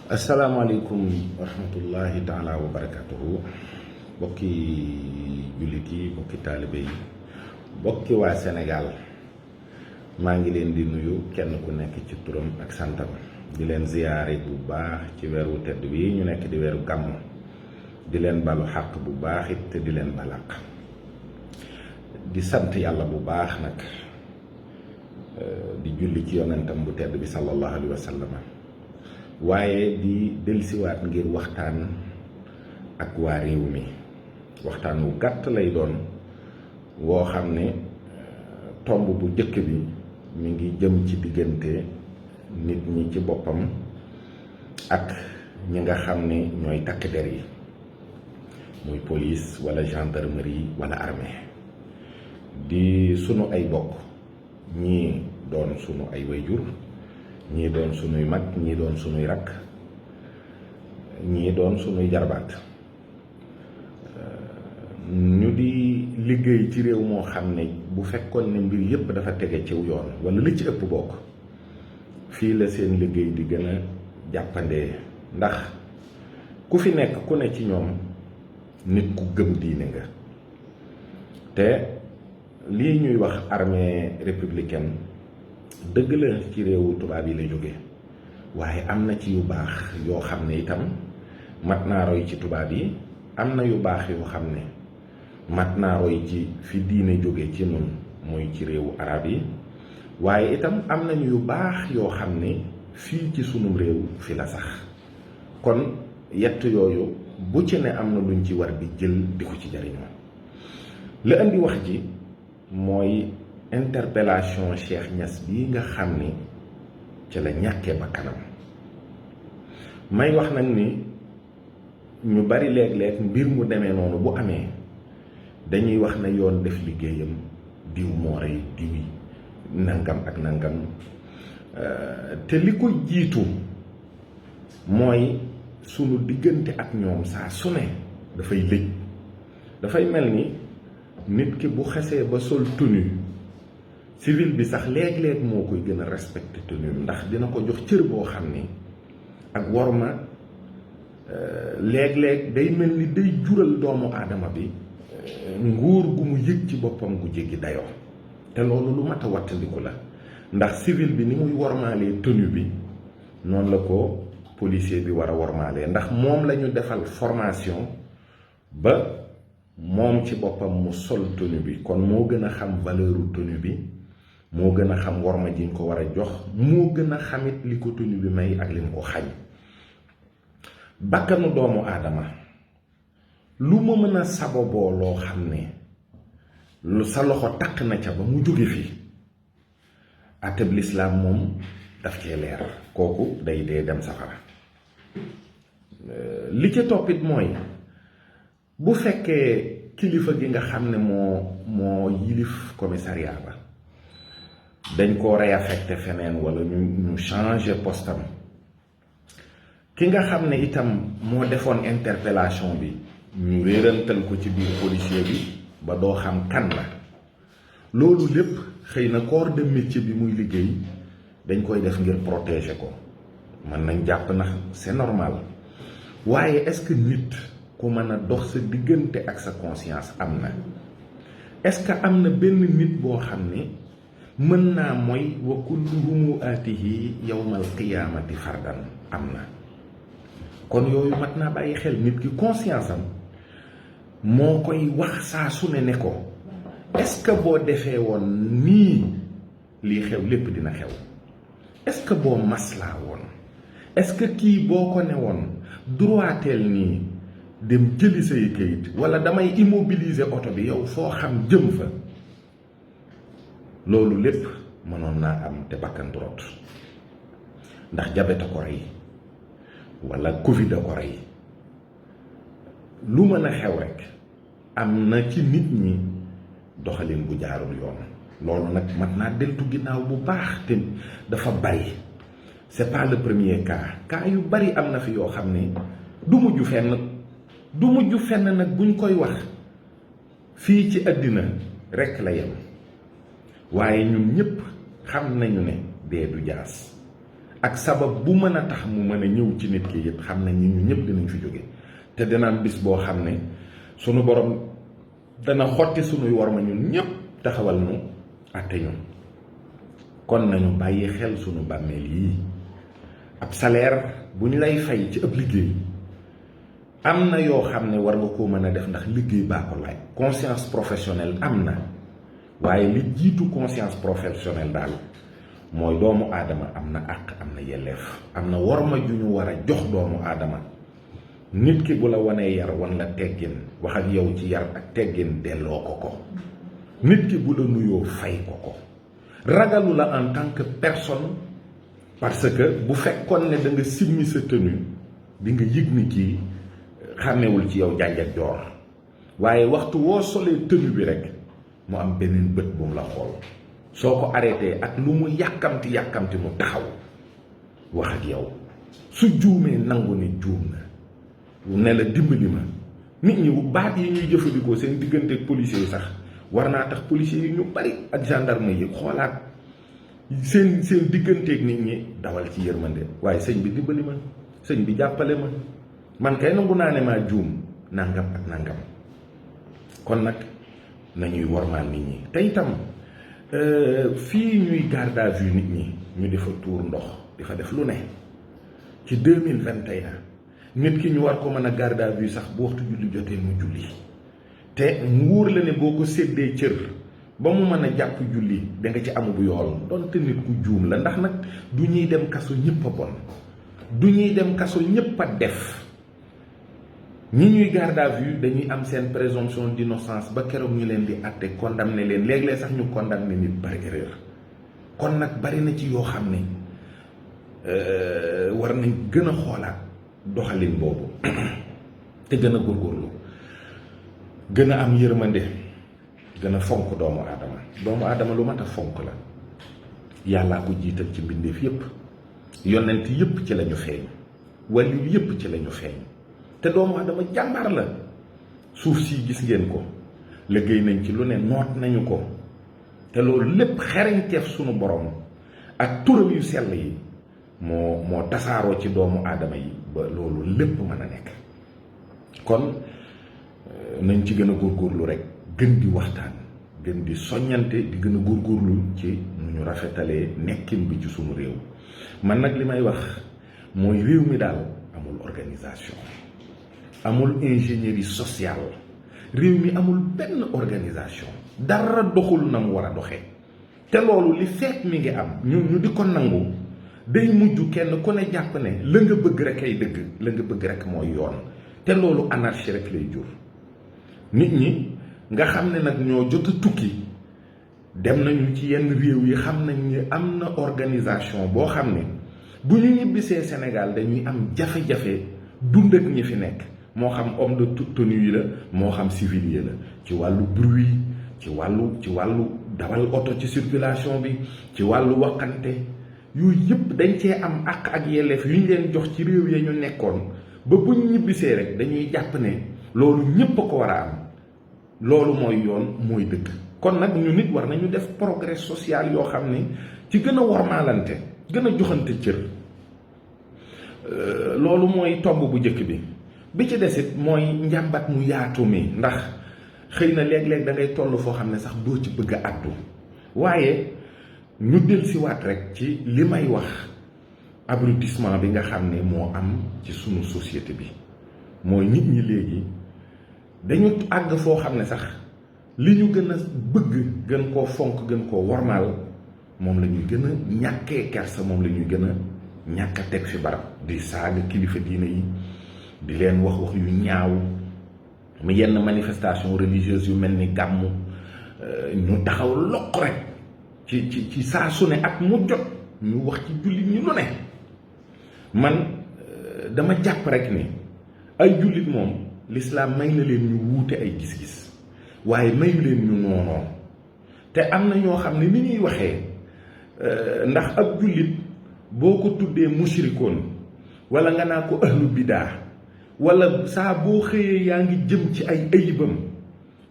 asalaamaaleykum wa rahmatullahi taala wa barakatuhu bokki jullit yi bokki taalibe yi bokki waa Sénégal maa ngi leen di nuyu kenn ku nekk ci turam ak santam di leen ziyaare bu baax ci weeru tedd wi ñu nekk di weeru gàmmu di leen balu xàq bu baax it te di leen balaq di sant yàlla bu baax nag di julli ci yonentam bu tedd bi sallallahu alayhi wa sallam waaye di dellusiwaat ngir waxtaan ak waa réew mi waxtaan wu gàtt lay doon woo xam ne tomb bu jëkk bi mi ngi jëm ci diggante nit ñi ci boppam ak ñi nga xam ne ñooy takk der yi muy police wala gendarmerie wala armée di sunu ay bokk ñii doon sunu ay wayjur ñii doon sunuy mag ñii doon sunuy rakk ñii doon sunuy jarbaat ñu di liggéey ci réew moo xam ne bu fekkoon ne mbir yépp dafa tege ciw yoon wala li ci ëpp bokk fii la seen liggéey di gën a jàppandee ndax ku fi nekk ku ne ci ñoom nit ku gëm diine nga te lii ñuy wax armée républicaine dëgg la ci réewu tubaab yi la jóge waaye am na ci yu baax yoo xam ne itam mat naa roy ci tubaab yi am na yu baax yoo xam ne mat naa roy ci fi diine jóge ci nun muy ci réewu arab yi waaye itam am nañu yu baax yoo xam ne fii ci sunum réew fi la sax kon yett yooyu bu ci ne am na luñ ci war di jël di ko ci jariñoo la indi wax ji mooy interpellation Cheikh Niass bii nga xam ni ci la ñàkkee bakkanam may wax nag ni ñu bari léeg-léeg mbir mu demee noonu bu amee dañuy wax na yoon def liggéeyam diw moo rey diwi nangam ak nangam te li ko jiitu mooy sunu diggante ak ñoom saa su ne dafay lëj dafay mel ni nit ki bu xesee ba sol tenue civil bi sax léeg-léeg moo koy gën a respecté tenue ndax dina ko jox cër boo xam ni ak worma léeg-léeg day mel ni day jural doomu aadama bi nguur gu mu yëg ci boppam gu jéggi dayoo te loolu lu mat a wattandiku la ndax civil bi ni muy wormaalee tenue bi noonu la ko policier bi war a wormaalee ndax moom la ñu defal formation ba moom ci boppam mu sol tenue bi kon moo gën a xam valeuru tenue bi moo gën a xam worma jiñ ko war a jox moo gën a xamit li ko tenue bi may ak li mu ko xañ bakkanu doomu aadama lu ma mën a sababoo loo xam ne lu sa loxo takk na ca ba mu jóge fi àtteb lislaam moom daf cee leer kooku day dee dem safara li ca toppit mooy bu fekkee kilifa gi nga xam ne moo yilif commissariat ba dañ ko réaffecté feneen wala ñu changé postam ki nga xam ne itam moo defoon interpellation bi ñu réerantal ko ci biir policier bi ba doo xam kan la loolu lépp xëy na corps de métier bi muy liggéey dañ koy def ngir protéger ko mën nañ jàpp na c'est normal waaye est-ce que nit ku mën a dox sa diggante ak sa conscience am na est-ce que am na benn nit boo xam ne mën naa mooy wa kulluhum aatihi yawmal qiyaamati fardan am na kon yooyu mat naa bàyyi xel nit ki conscience am moo koy wax saa su ne ko est-ce que boo defee woon nii lii xew lépp dina xew est-ce que boo maslaa woon est-ce que kii boo ko ne woon droiteel nii dem jëli say kayit wala damay immobiliser oto bi yow foo xam jëm fa loolu lépp mënoon naa am te bakkan du rot ndax jabet a ko rey wala covid a ko rey lu mën a xew rek am na ci nit ñi doxalin bu jaarul yoon loolu nag mat naa deltu ginnaaw bu baax te dafa bari c'est pas le premier cas yu bari am na fi yoo xam ne du mujj fenn nag buñ koy wax fii ci àddina rekk la yem waaye ñun ñépp xam nañu ne dee du jaas ak sabab bu mën a tax mu mën a ñëw ci nit ki yëpp xam nañ ni ñu ñëpp dinañ fi jóge te dina am bis boo xam ne sunu borom dana xotti sunuy worma ñun ñëpp taxawal nu àtte ñun kon nañu bàyyi xel sunu bàmmeel yii ab salaire bu ñu lay fay ci ab liggéey am na yoo xam ne war nga koo mën a def ndax liggéey baa ko laaj conscience professionnelle am na waaye li jiitu conscience professionnelle daal mooy doomu aadama am na àq am na yelleef am na worma ju ñu war a jox doomu aadama nit ki bu la wanee yar wan la teggin wax ak yow ci yar ak teggin delloo ko nit ki bu la nuyoo fay ko ragalu la en tant que personne parce que bu fekkoon ne da nga simmi sa tenue di nga yëg ni kii xàmmewul ci yow jaaj ak joor waaye waxtu woo solee tenue bi rek mu am beneen bët bu mu la xool soo ko arrêté ak lu mu yàkkamti mu taxaw wax ak yow su juumee nangu ni juum na ne la dimbali ma nit ñi baat yi ñuy jëfandikoo seen diggante ak policiers yi sax war naa tax policiers yi ñu bari ak gendarme yi xoolaat seen digganteeg nit ñi dawal ci yërmande waaye sëñ bi dimbali ma sëñ bi jàppale ma man kay nangu naa ne maa juum nangam ak nangam kon nag nañuy wormaal nit ñi te itam fii ñuy garde à vue nit ñi ñu di fa tuur ndox di fa def lu ne ci 2021 nit ki ñu war ko mën a garde à vue sax bu waxtu julli jotee mu julli te mu wóor la ne boo ko séddee cër ba mu mën a jàpp julli da nga ci amu bu yool donte nit ku juum la ndax nag du ñuy dem kaso ñëpp a bon du ñuy dem kaso ñëpp a def ñi ñuy garde à vue dañuy am seen présomption d'innocence ba keroog ñu leen di àtte condamné leen léeg-léeg sax ñu condamné nit par erreur kon nag bari na ci yoo xam ne war nañ gën a xoolaat doxalin boobu te gën a góorgóorlu gën a am yërmande gën a fonk doomu aadama lu mat a fonk la yàllaa ko jiital ci mbindeef yépp yonent yépp ci lañu feeñ waliyu yépp ci lañu feeñ te doomu aadama jàmbaar la suuf si gis ngeen ko liggéey nañ ci lu ne noot nañu ko te loolu lépp xereñteef sunu borom ak turam yu sell yi moo tasaaroo ci doomu aadama yi ba loolu lépp mën a nekk kon nañ ci gën a góorgóorlu rek gën di waxtaan gën di soññante di gën a góorgóorlu ci nu ñu rafetalee nekkin bi ci sunu réew man nag li may wax mooy réew mi daal amul organisation amul ingénierie sociale réew mi amul benn organisation dara doxul na mu war a doxee te loolu li fekk mi ngi am ñu di ko nangu day mujj kenn ku ne jàpp ne la nga bëgg rek ay dëgg la nga bëgg rek mooy yoon te loolu anarchie rek lay jur nit ñi nga xam ne nag ñoo jot a tukki dem nañu ci yenn réew yi xam nañ ni am na organisation boo xam ne bu ñu ñibbisee Sénégal dañuy am jafe-jafe dund ak ñi fi nekk moo xam homme de toute tenue yi la moo xam civil yi la ci wàllu bruit ci wàllu dawal oto ci circulation bi ci wàllu waxante yooyu yëpp dañ cee am àq ak yelleef yu ñu leen jox ci réew ya ñu nekkoon ba buñ ñibbisee rek dañuy jàpp ne loolu ñëpp a ko war a am loolu mooy yoon mooy dëgg kon nag ñu nit war nañu def progrès social yoo xam ne ci gën a wormaalante gën a joxante cër loolu mooy tomb bu njëkk bi ci desit mooy njàmbat mu yaatu mi ndax xëy na léeg-léeg da ngay toll foo xam ne sax doo ci bëgg a àddu waaye ñu dellusiwaat rek ci li may wax abrutissement bi nga xam ne moo am ci sunu société bi mooy nit ñi léegi dañu àgg foo xam ne sax li ñu gën a bëgg gën koo fonk gën koo wormaal moom la ñuy gën a ñàkkee kersa moom la ñuy gën a ñàkk a teg fi barab di saaga kilifa diine yi di leen wax yu ñaaw mu yenn manifestation religieuse yu mel ni gàmmu ñu taxaw loq rek ci saa su ne ak mu jot ñu wax ci jullit ñi lu ne man dama jàpp rek ni ay jullit moom lislaam may na leen ñu wuute ay gis-gis waaye mayu leen ñu noonoo te am na ñoo xam ne ni ñuy waxee ndax ab jullit boo ko tuddee mushrikoon wala nga naa ko ahlu bidaa wala saa boo xëyee yaa ngi jëm ci ay ayibam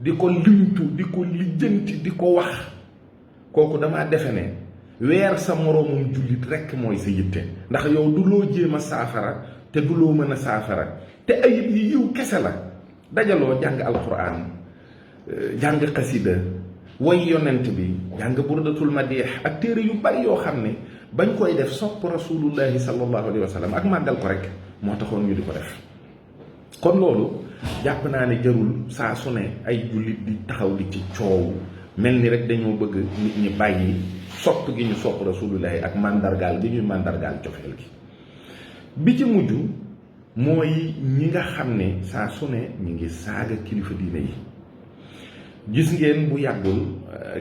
di ko limtu di ko lijjanti di ko wax kooku damaa defe ne weer sa moroomum jullit rekk mooy sa yitte ndax yow du loo jéem a saafara te du loo mën a saafara te ayib yi yiw kese la dajaloo jàng alquran jàng xasida way yonent bi jàng burdatul madih ak téere yu bari yoo xam ne bañ koy def sopp rasulullahi sallallahu alayhi wa sallam ak màggal ko rek moo taxoon ñu di ko def. kon loolu jàpp naa ne jarul saa su ne ay jullit di taxaw di ci coow mel ni rek dañoo bëgg nit ñi bàyyi sopp gi ñu sopp rasulullahi ak màndargaal gi ñuy màndargaal cofeel gi. bi ci mujj mooy ñi nga xam ne saa su ne ñi ngi saaga kilifa diine yi. gis ngeen bu yàggul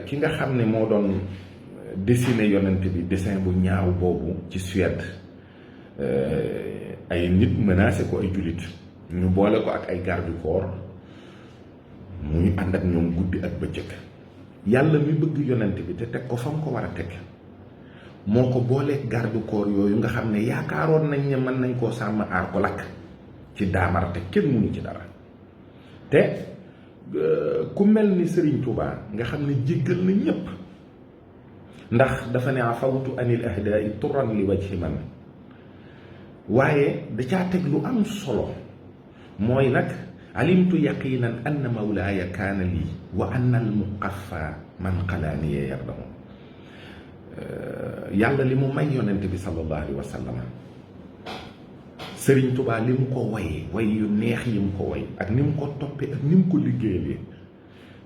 ki nga xam ne moo doon dessiné yonent bi dessin bu ñaaw boobu ci Suède ay nit menacé ko ay jullit ñu boole ko ak ay garde corps muy ànd ak ñoom guddi ak bëccëg. yàlla mi bëgg yonent bi te teg ko fa mu ko war a teg moo ko booleeg garde corps yooyu nga xam ne yaakaaroon nañ ne mën nañ koo sàmm aar ko lakk ci daamar te kenn mënu ci dara. te ku mel ni Serigne Touba nga xam ne jéggal na ñépp ndax dafa ne afawtu anil ahdaai turan li wajhi man waaye da caa teg lu am solo mooy nag alimtu yaqinan anna mawlaaya kaana lii wa anna al muqaffa man qalaaniya yardamu yàlla li mu may yonent bi sallallahu alayhi wa sallam Sëriñ Tubaa li mu ko way yu neex yi mu ko way ak ni mu ko toppee ak ni mu ko liggéeyee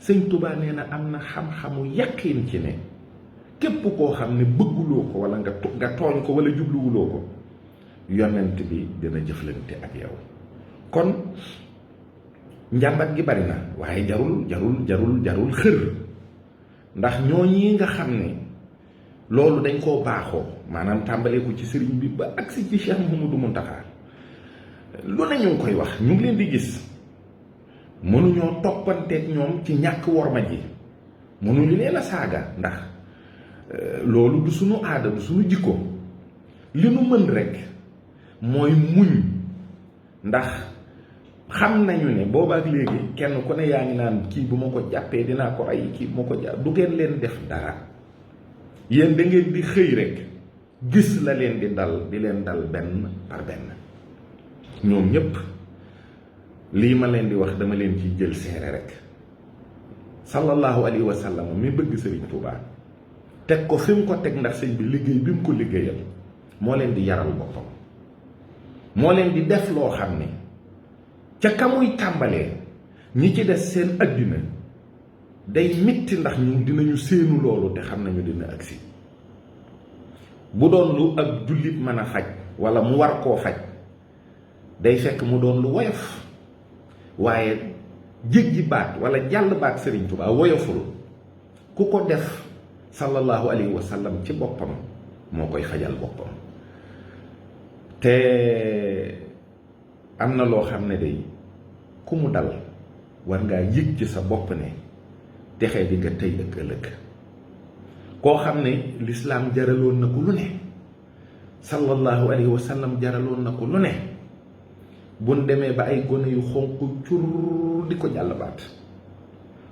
Sëriñ Tubaa nee na am na xam-xamu yaqin ci ne képp koo xam ne bëgguloo ko wala nga tooñ ko wala jubluwuloo ko yonent bi dina jëflante ak yow. kon njàmbat gi bari na waaye jarul xër ndax ñooñi nga xam ne loolu dañ koo baaxoo maanaam tàmbalee ko ci sëriñ bi ba agsi ci Cheikh Mouhamadou Mountakha lu ne ñu ngi koy wax ñu ngi leen di gis mënuñoo toppanteeg ñoom ci ñàkk worma ji mënuñu leen a saaga ndax loolu du suñu aada du suñu jikko li nu mën rekk mooy muñ ndax xam nañu ne boobaak léegi kenn ku ne yaa ngi naan kii bu ma ko jàppee dinaa ko rey kii bu ma ko jàpp du ngeen leen def dara yéen da ngeen di xëy rekk gis la leen di dal di leen dal benn par benn ñoom ñépp lii ma leen di wax dama leen ci jël seere rekk sallallahu alayhi wa sallam mi bëgg Sëriñ Tuubaa teg ko fi mu ko teg ndax sëñ bi liggéey bi mu ko liggéeyal moo leen di yaral boppam moo leen di def loo xam ne ca kamuy tàmbalee ñi ci des seen àddina day mitti ndax ñun dinañu séenu loolu te xam nañu dina agsi bu doon lu ab jullit mën a faj walla mu war koo faj day fekk mu doon lu woyof waaye jéggi baat walla jàll baat Sëriñ Tuubaa woyoful ku ko def sallallahu alayhi wa sallam ci boppam moo koy fajal boppam te am na loo xam ne day ku mu dal war ngaa yëg ci sa bopp ne texee di nga tey ak ëllëg koo xam ne lislaam jaraloon na ko lu ne sallallahu alayhi wa sallam jaraloon na ko lu ne buñ demee ba ay gone yu xonq cur di ko jàll baat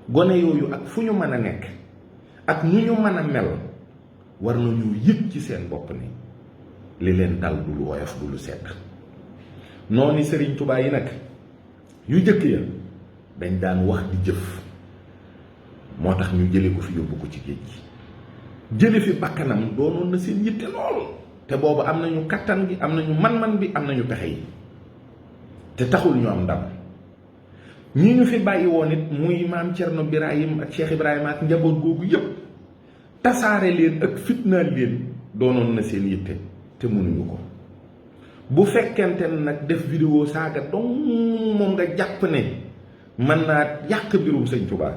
gone yooyu ak fu ñu mën a nekk ak nu ñu mën a mel war nañu yëg ci seen bopp ni li leen dal du lu woyof du lu sedd noonu Sëriñ Tuubaa yi nag yu jëkk ya dañ daan wax di jëf moo tax ñu jële ko fi yóbbu ko ci géej gi jële fi bakkanam doonoon na seen yitte lool te boobu am nañu kattan gi am nañu man-man bi am nañu pexe yi te taxul ñu am ndam ñi ñu fi bàyyi woon it muy maam Cerno Birahim ak Cheikh Ibrahima ak njaboot googu yépp tasaare leen ak fitnaal leen doonoon na seen yitte te mënuñu ko bu fekkente ne nag def vidéo saaga dong moom nga jàpp ne mën naa yàq mbirum Sëñ Tuubaa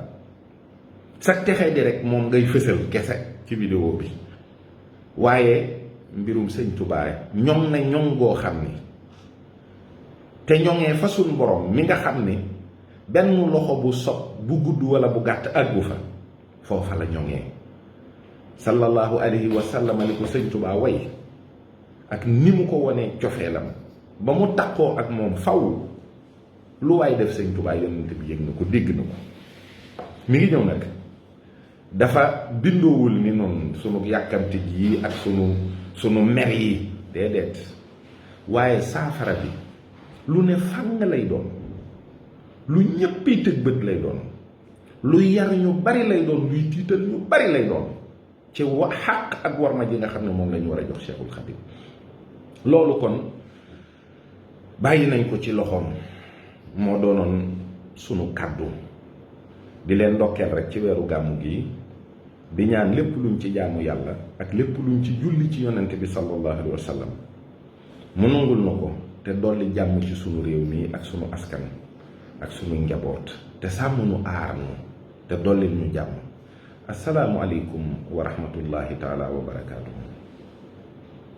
sa texee di rek moom ngay fësal kese ci vidéo bi waaye mbirum Sëñ Tuubaa ñoŋ na ñoŋ goo xam ni te ñoŋee fa suñ borom mi nga xam ni benn loxo bu sob bu gudd wala bu gàtt àggu fa foofa la ñoŋee sallallahu alayhi wa sallam li ko Sëñ Tuubaa way ak ni mu ko wonee cofeelam ba mu takkoo ak moom faw lu waay def Sëñ Tuubaa yonent bi yëg na ko dégg na ko mi ngi ñëw nag dafa bindoowul ni noonu sunu yàkkamti yi ak sunu mer yi déedéet, waaye saafara bi lu ne fàng lay doon, lu ñëppay tëg bët lay doon, lu yar ñu bari lay doon, luy tiital ñu bari lay doon ci xàq ak warma ji nga xam ne moom la ñu war a jox Cheikhul Khadim. loolu kon bàyyi nañ ko ci loxoom, moo doonoon sunu kàddu di leen ndokkeel rek ci weeru gàmmu gi, di ñaan lépp luñ ci jaamu yàlla ak lépp luñ ci julli ci yonent bi sallallahu alayhi wa sallam mu nangul na ko te dolli jàmm ci sunu réew mi ak sunu askan ak sunu njaboot, te sàmm nu aar nu te dolli ñu jàmm. asalaamu aleykum wa rahmatullahi taala wa barakaatu.